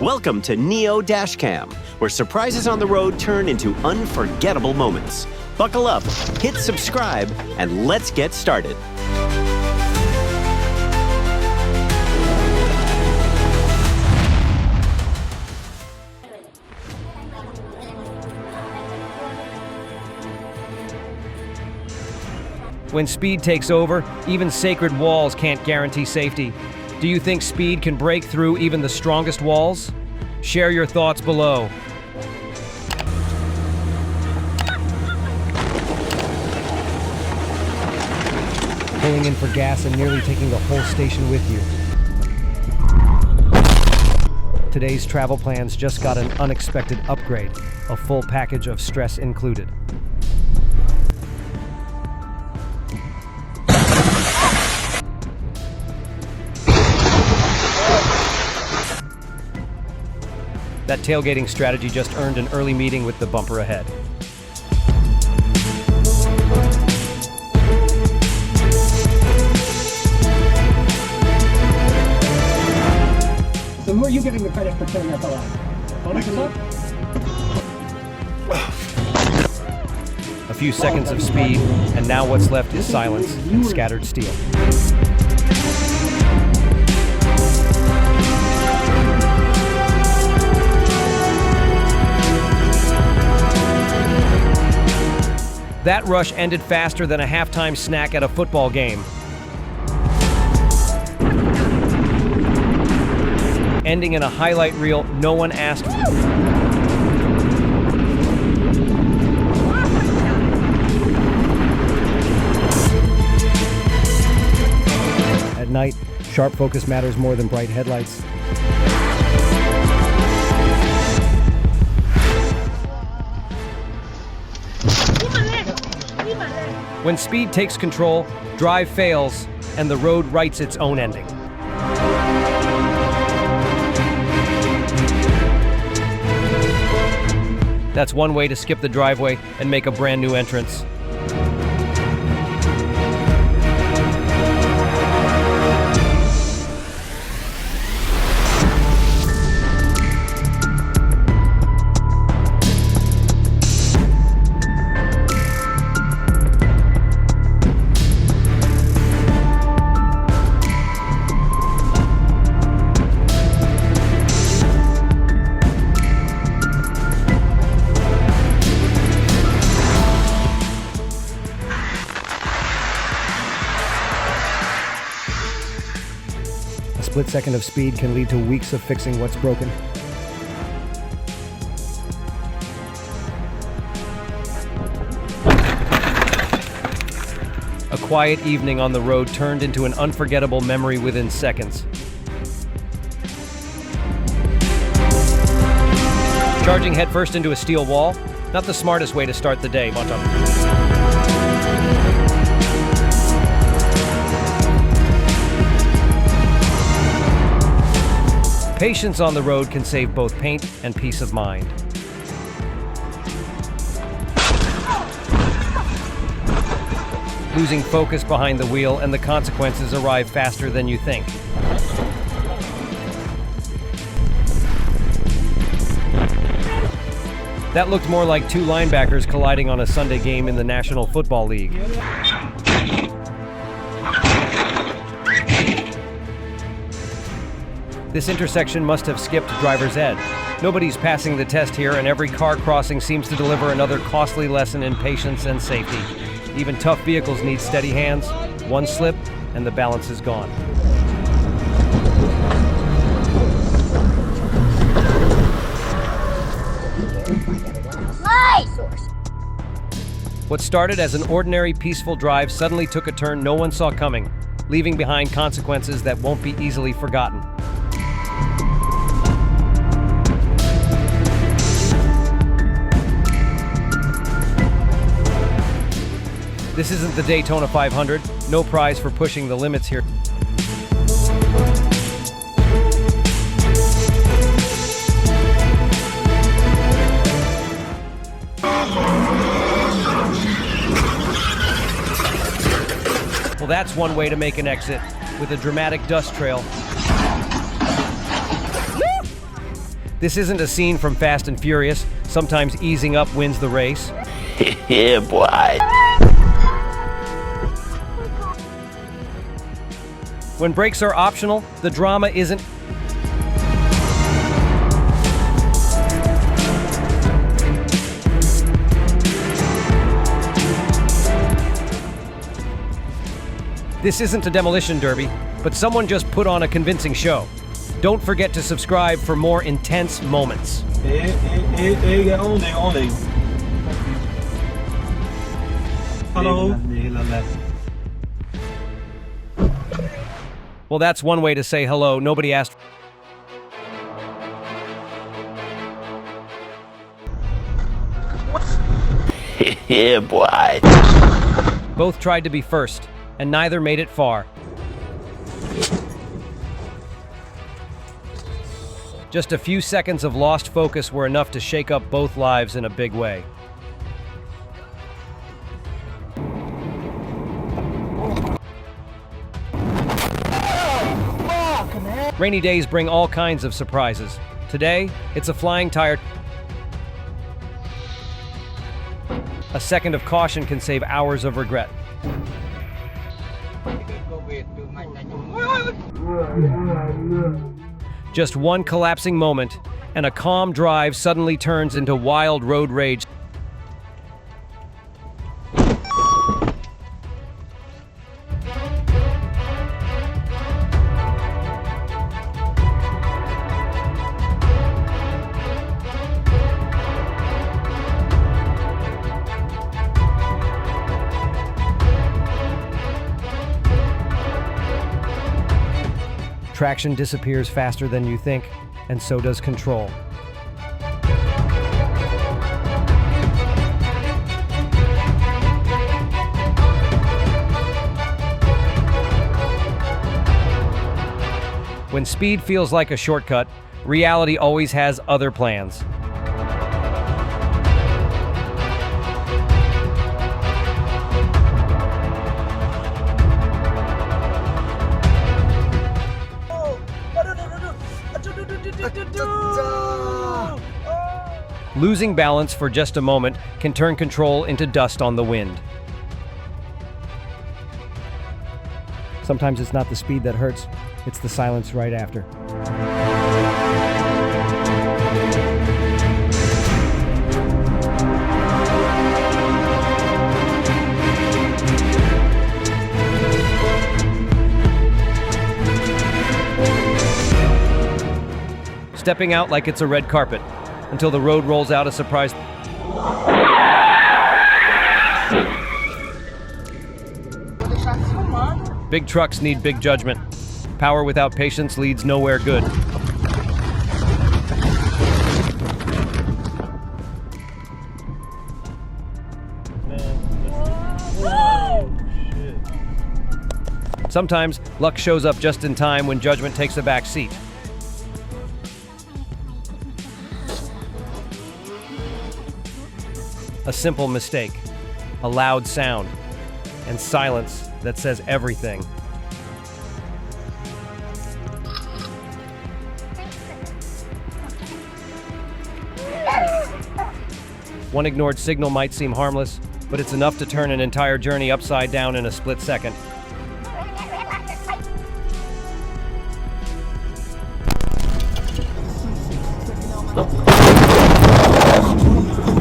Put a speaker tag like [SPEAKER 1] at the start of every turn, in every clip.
[SPEAKER 1] Welcome to Neo Dashcam, where surprises on the road turn into unforgettable moments. Buckle up, hit subscribe, and let's get started.
[SPEAKER 2] When speed takes over, even sacred walls can't guarantee safety. Do you think speed can break through even the strongest walls? Share your thoughts below. Pulling in for gas and nearly taking the whole station with you. Today's travel plans just got an unexpected upgrade, a full package of stress included. That tailgating strategy just earned an early meeting with the bumper ahead.
[SPEAKER 3] So who are you giving the credit for turning out the light? Bonus?
[SPEAKER 2] A few seconds of speed, and now what's left is silence and scattered steel. That rush ended faster than a halftime snack at a football game. Ending in a highlight reel no one asked for. At night, sharp focus matters more than bright headlights. When speed takes control, drive fails, and the road writes its own ending. That's one way to skip the driveway and make a brand new entrance. A split second of speed can lead to weeks of fixing what's broken. A quiet evening on the road turned into an unforgettable memory within seconds. Charging headfirst into a steel wall? Not the smartest way to start the day. Patience on the road can save both paint and peace of mind. Losing focus behind the wheel and the consequences arrive faster than you think. That looked more like two linebackers colliding on a Sunday game in the National Football League. This intersection must have skipped driver's ed. Nobody's passing the test here, and every car crossing seems to deliver another costly lesson in patience and safety. Even tough vehicles need steady hands. One slip, and the balance is gone. What started as an ordinary, peaceful drive suddenly took a turn no one saw coming, leaving behind consequences that won't be easily forgotten. This isn't the Daytona 500, no prize for pushing the limits here. Well, that's one way to make an exit, with a dramatic dust trail. This isn't a scene from Fast and Furious. Sometimes easing up wins the race.
[SPEAKER 1] Yeah, boy.
[SPEAKER 2] When brakes are optional, the drama isn't. This isn't a demolition derby, but someone just put on a convincing show. Don't forget to subscribe for more intense moments.
[SPEAKER 3] Hello.
[SPEAKER 2] Well, that's one way to say hello. Nobody asked.
[SPEAKER 1] Yeah, boy.
[SPEAKER 2] Both tried to be first, and neither made it far. Just a few seconds of lost focus were enough to shake up both lives in a big way. Rainy days bring all kinds of surprises. Today, it's a flying tire. A second of caution can save hours of regret. Just one collapsing moment, and a calm drive suddenly turns into wild road rage. Traction disappears faster than you think, and so does control. When speed feels like a shortcut, reality always has other plans. Losing balance for just a moment can turn control into dust on the wind. Sometimes it's not the speed that hurts, it's the silence right after. Stepping out like it's a red carpet, until the road rolls out a surprise. Big trucks need big judgment. Power without patience leads nowhere good. Sometimes luck shows up just in time when judgment takes a back seat. A simple mistake, a loud sound, and silence that says everything. One ignored signal might seem harmless, but it's enough to turn an entire journey upside down in a split second.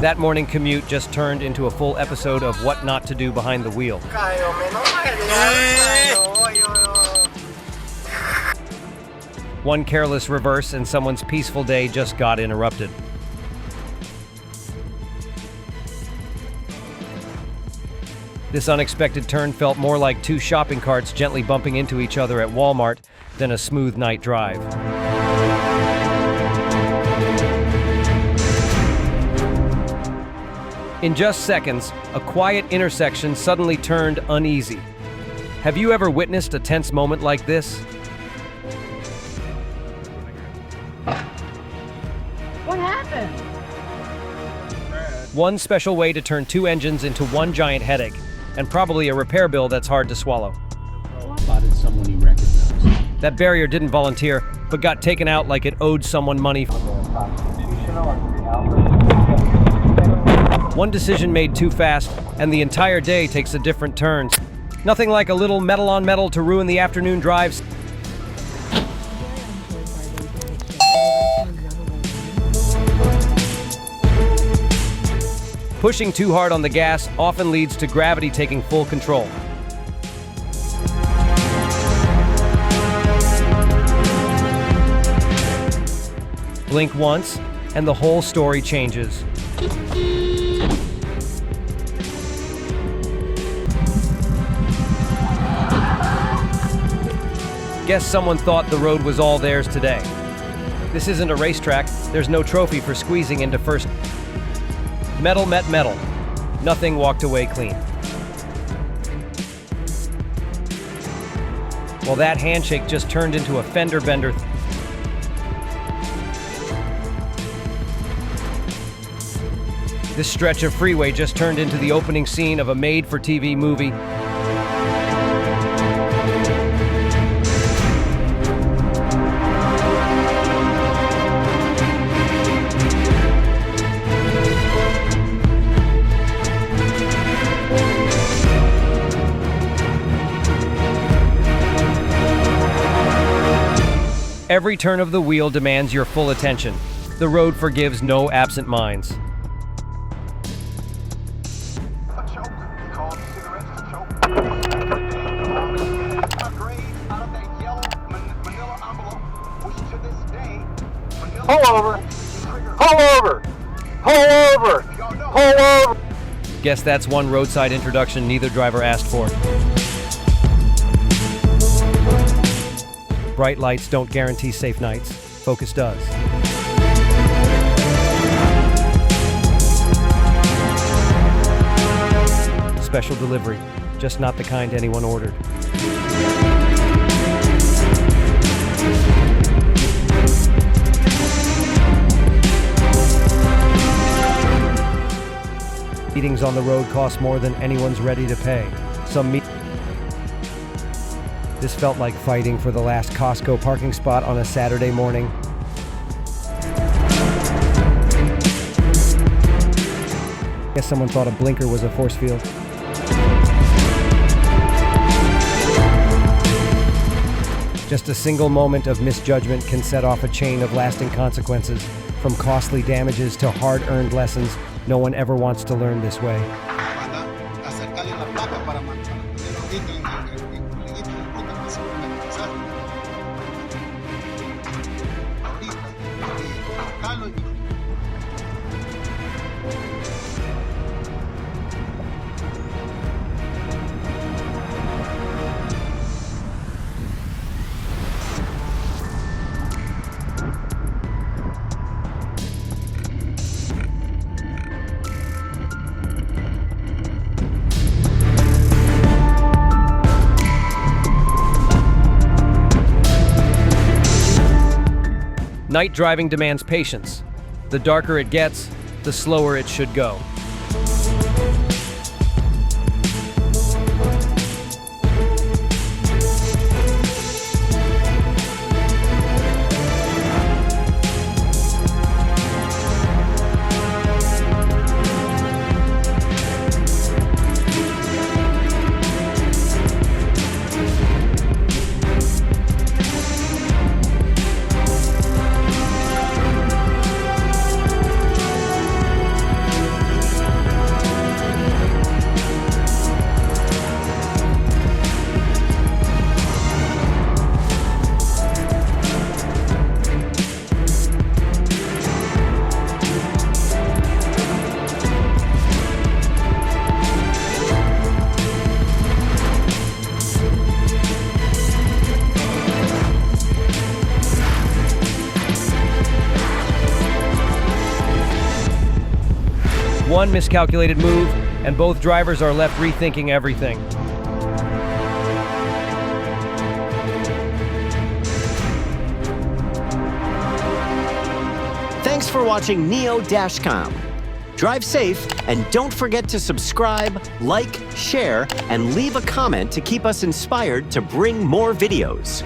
[SPEAKER 2] That morning commute just turned into a full episode of What Not to Do Behind the Wheel. One careless reverse and someone's peaceful day just got interrupted. This unexpected turn felt more like two shopping carts gently bumping into each other at Walmart than a smooth night drive. In just seconds, a quiet intersection suddenly turned uneasy. Have you ever witnessed a tense moment like this?
[SPEAKER 4] What happened?
[SPEAKER 2] One special way to turn two engines into one giant headache, and probably a repair bill that's hard to swallow.
[SPEAKER 5] Spotted someone he recognized.
[SPEAKER 2] That barrier didn't volunteer, but got taken out like it owed someone money. One decision made too fast, and the entire day takes a different turn. Nothing like a little metal on metal to ruin the afternoon drives. Pushing too hard on the gas often leads to gravity taking full control. Blink once, and the whole story changes. Guess someone thought the road was all theirs today. This isn't a racetrack. There's no trophy for squeezing into first. Metal met metal. Nothing walked away clean. Well, that handshake just turned into a fender bender. This stretch of freeway just turned into the opening scene of a made-for-TV movie. Every turn of the wheel demands your full attention. The road forgives no absent minds.
[SPEAKER 6] Pull over! Pull over! Pull over! Pull over!
[SPEAKER 2] Guess that's one roadside introduction neither driver asked for. Bright lights don't guarantee safe nights. Focus does. Special delivery, just not the kind anyone ordered. Meetings on the road cost more than anyone's ready to pay. This felt like fighting for the last Costco parking spot on a Saturday morning. Guess someone thought a blinker was a force field. Just a single moment of misjudgment can set off a chain of lasting consequences, from costly damages to hard-earned lessons no one ever wants to learn this way. Night driving demands patience. The darker it gets, the slower it should go. One miscalculated move, and both drivers are left rethinking everything.
[SPEAKER 1] Thanks for watching Neo Dashcam. Drive safe, and don't forget to subscribe, like, share, and leave a comment to keep us inspired to bring more videos.